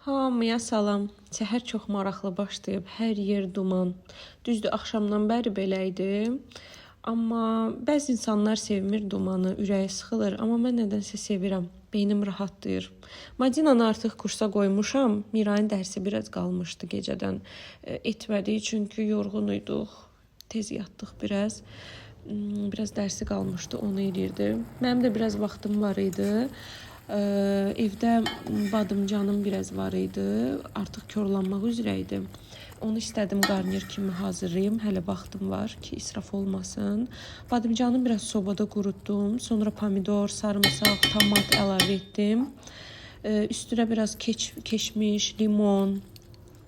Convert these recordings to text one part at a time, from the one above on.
Hamıya salam. Səhər çox maraqlı başlayıb. Hər yer duman. Düzdür, axşamdan bəri belə idi. Amma bəzi insanlar sevmir dumanı, ürəyi sıxılır. Amma mən nədənsə sevirəm. Beynim rahatlayır. Madinanı artıq kursa qoymuşam. Mirayın dərsi biraz qalmışdı gecədən. Etmədik çünki yorğun idik. Tez yatdıq biraz. Biraz dərsi qalmışdı, onu eləyirdi. Mənim də biraz vaxtım var idi. Evdə badımcanım biraz var idi. Artıq korlanmaq üzrə idi. Onu istədim qarnir kimi hazırlayım. Hələ vaxtım var ki, israf olmasın. Badımcanı biraz sobada qurutdum. Sonra pomidor, sarımsaq, tomat əlavə etdim. Üstünə biraz keşmiş, limon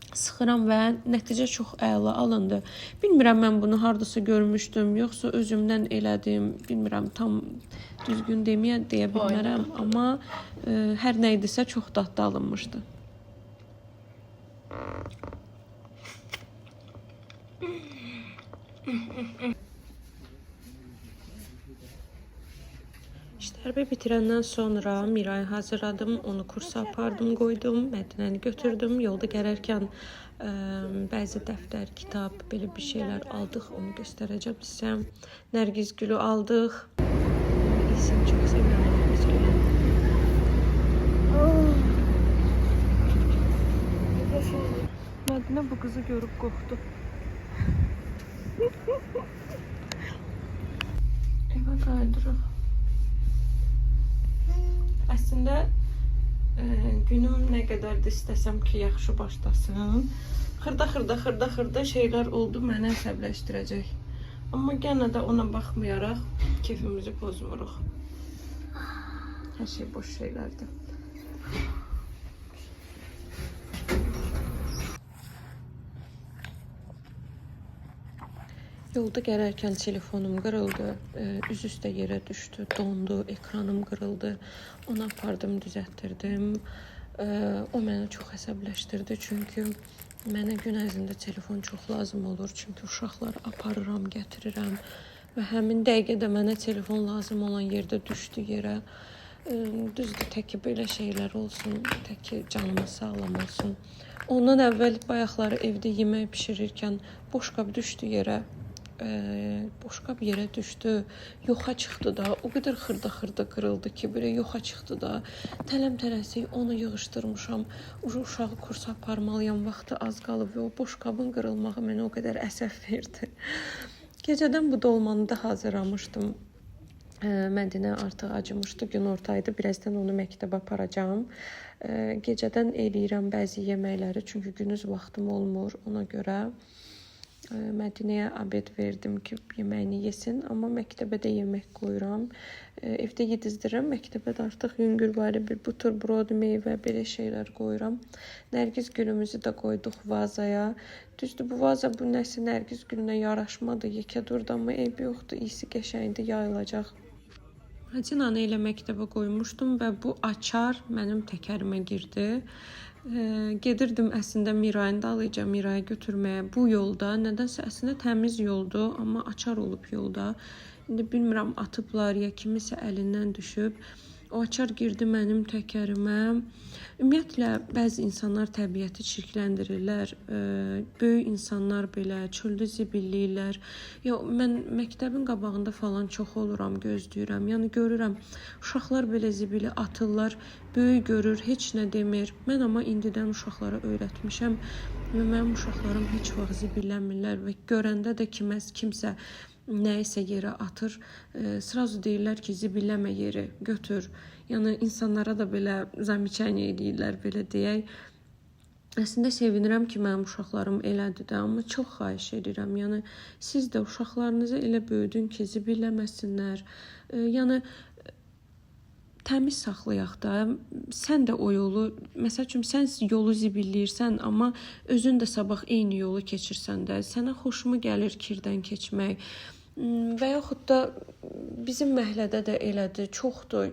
sıxıram və nəticə çox əla alındı. Bilmirəm mən bunu hardasa görmüşdüm, yoxsa özümdən elədim. Bilmirəm, tam düzgün deyə bilmərəm, amma hər nə idisə çox dadlı alınmışdı. İşlərimi bitirəndən sonra Mirayı hazırladım, onu kursa apardım, qoydum, Mədinəni götürdüm. Yolda gələrkən bəzi dəftər, kitab, belə bir şeylər aldıq, onu göstərəcəm sizə. Nərgiz gülü aldıq. İsim çox sevirəm Nərgiz gülü. Mədinə bu qızı görüb qorxdu. Evə qaydırıq. Əslində günüm nə qədər də istəsəm ki, yaxşı başlasın. Xırda şeylər oldu, məni əsəbləşdirəcək. Amma yenə də ona baxmayaraq keyfimizi pozmuruq. Hər şey boş şeylərdir. Yolda gələrkən telefonum qırıldı, üzüstə yerə düşdü, dondu, ekranım qırıldı. Onu apardım, düzəltdirdim. O məni çox əsəbləşdirdi, çünki mənə gün ərzində telefon çox lazım olur. Çünki uşaqları aparıram, gətirirəm və həmin dəqiqədə mənə telefon lazım olan yerdə düşdü yerə. Düzdür, tək ki belə şeylər olsun, tək ki canıma sağlam olsun. Ondan əvvəl bayaqları evdə yemək bişirirkən boşqab düşdü yerə. Boşqab yerə düşdü, yoxa çıxdı da, o qədər xırda qırıldı ki, belə yoxa çıxdı da. Tələm-tələsik onu yığışdırmışam, uşağı kursa aparmalıyam, vaxtı az qalıb və o boşqabın qırılmağı mənə o qədər əsəf verdi. Gecədən bu dolmanı da hazırlamışdım. Mədinə artıq acımışdı, gün ortaydı, birazdan onu məktəbə aparacağım. Gecədən eləyirəm bəzi yeməkləri, çünki gündüz vaxtım olmur, ona görə. Mədinəyə abed verdim ki, yeməyini yesin, amma məktəbə də yemək qoyuram. Evdə yedizdirirəm, məktəbə də artıq yüngülvari bir buterbrod, meyvə, belə şeylər qoyuram. Nərgiz gülümüzü də qoyduq vazaya. Düzdür, bu vaza bu nəsə nərgiz gülünə yaraşmadı, yekə durdu, amma eybi yoxdur, iyisi qəşəngdir, yayılacaq. Madinanı elə məktəbə qoymuşdum və bu açar mənim təkərimə girdi. Gedirdim əslində Mirayın dalıyca, Mirayı götürməyə bu yolda. Nədənsə əslində təmiz yoldur, amma açar olub yolda. İndi bilmirəm, atıblar ya kimisə əlindən düşüb. O açar girdi mənim təkərimə. Ümumiyyətlə, bəzi insanlar təbiəti çirkləndirirlər. Böyük insanlar belə çöldə zibilləyirlər. Mən məktəbin qabağında falan çox oluram, gözləyirəm. Yəni görürəm, uşaqlar belə zibili atırlar. Böyük görür, heç nə demir. Mən amma indidən uşaqlara öyrətmişəm və mənim uşaqlarım heç vaxt zibilləmirlər və görəndə də kimsə nəyisə yerə atır, sırası deyirlər ki, zibilləmə yeri, götür. Yəni, insanlara da belə zamiçəniyə edirlər, belə deyək. Əslində sevinirəm ki, mənim uşaqlarım elədir də, amma çox xahiş edirəm. Yəni, siz də uşaqlarınızı elə böyüdün ki, zibilləməsinlər. Yəni, təmiz saxlayaq da, sən də o yolu, məsəl üçün, sən yolu zibilləyirsən, amma özün də sabah eyni yolu keçirsən də, sənə xoşuma gəlir kirdən keçmək. Və yaxud da bizim məhəllədə də elədir, çoxdur.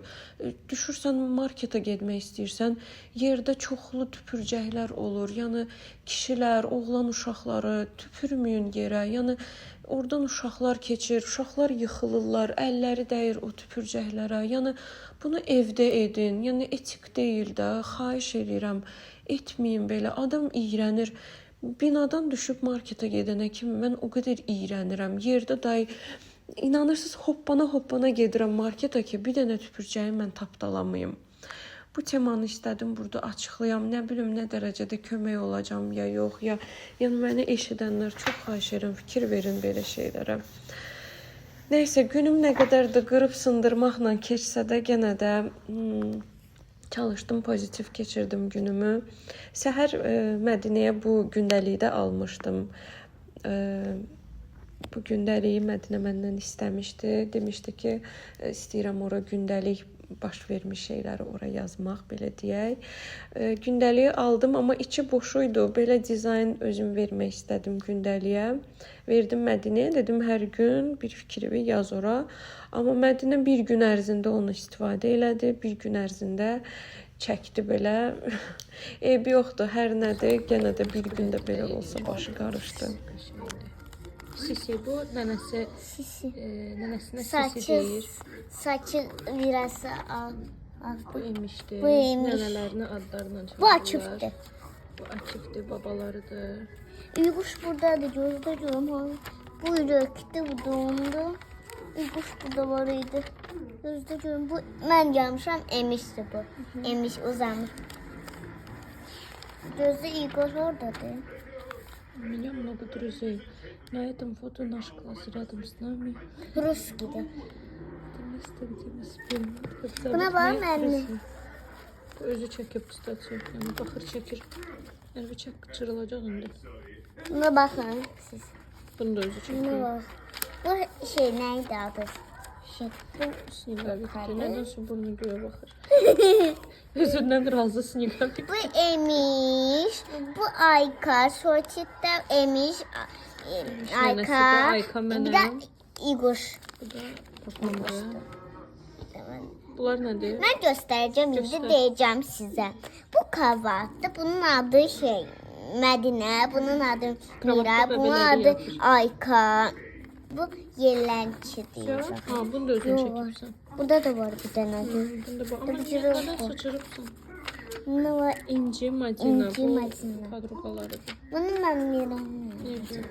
Düşürsən marketə getmək istəyirsən, yerdə çoxlu tüpürcəklər olur. Yəni kişilər, oğlan uşaqları tüpürməyin yerə. Yəni oradan uşaqlar keçir, uşaqlar yıxılırlar, əlləri dəyir o tüpürcəklərə. Yəni bunu evdə edin. Yəni etik deyil də, xahiş edirəm, etməyin belə. Adam iyrənir. Binadan düşüb marketə gedənə kimi mən o qədər iyrənirəm. Yerdə day inanırsınız hoppana gedirəm marketə ki, bir dənə tüpürcəyi mən tapdalamayım. Bu temanı istədim burada açıqlayam. Nə bilim nə dərəcədə kömək olacam ya yox ya. Yəni məni eşidənlər çox xahiş edirəm, fikir verin belə şeylərə. Nəysə, günüm nə qədər də qırıb sındırmaqla keçsə də yenə də çalışdım, pozitiv keçirdim günümü. Səhər Mədinəyə bu gündəlikdə almışdım. Bu gündəliyi Mədinə məndən istəmişdi. Demişdi ki, istəyirəm ora gündəlik baş vermiş şeyləri ora yazmaq, belə deyək. Gündəliyi aldım, amma içi boş idi. Belə dizayn özüm vermək istədim gündəliyə. Verdim Mədinəyə, dedim hər gün bir fikrimi yaz ora. Amma Mədinə bir gün ərzində onu istifadə elədi, bir gün ərzində çəkdi belə. Eybi yoxdur, hər nədir, yenə də bir gündə belə olsa başı qarışdı. Sisi bu, nənəsi, nənəsinə sisi Saçı, deyir. saçı virası al. Bu imişdir. Bu imiş. Nənələrini adlarla çağırırlar. Bu açıqdır. Bu açıqdır, babalarıdır. Uyquş buradadır, gözdə görüm. Bu ürəkdir, bu doğumdu. Uyquş burada var idi. Gözdə görüm, bu mən gəlmişəm, emişdir bu. Emiş uzanır. Gözdə Uyquş oradadır. Меня много друзей. На этом фото наш класс рядом с нами. Ruskidir. Это место, где мы спим. Buna bax, müəllim. Özü çəkib, kстати. Yəni baxır çəkir. Yəni bıçaq çırılacaq indi. Buna baxın siz. Bunu da özü çəkir. Buna bax. Bu şey nə idi adı? Şey, bu Sniqavitdir. Nədən burnu göyə baxır. Özündən razı Sniqavit. Bu Emiş, bu Ayka, Soçitdə Emiş, Ayka, Ayka bir mənəm. də İquş. Bu da Papamaya. Bunlar nədir? Mən göstərəcəm, indi Göstər. deyəcəm sizə. Bu kavatdır, bunun adı şey, Mədinə, bunun adı Mira, Kravatda da bunun belədir adı yapışır. Ayka. Bu yelənçi deyir. Ha, bunu da özün Yox, çəkibsən. burada da var bir dənə. Bunda bu. Amma Bir nədən var. saçırıbsan? Bunda var. İnci, Madina. İnci, Bu Madina. podruqalarıdır. Bunu mən Mira'nın. Necə?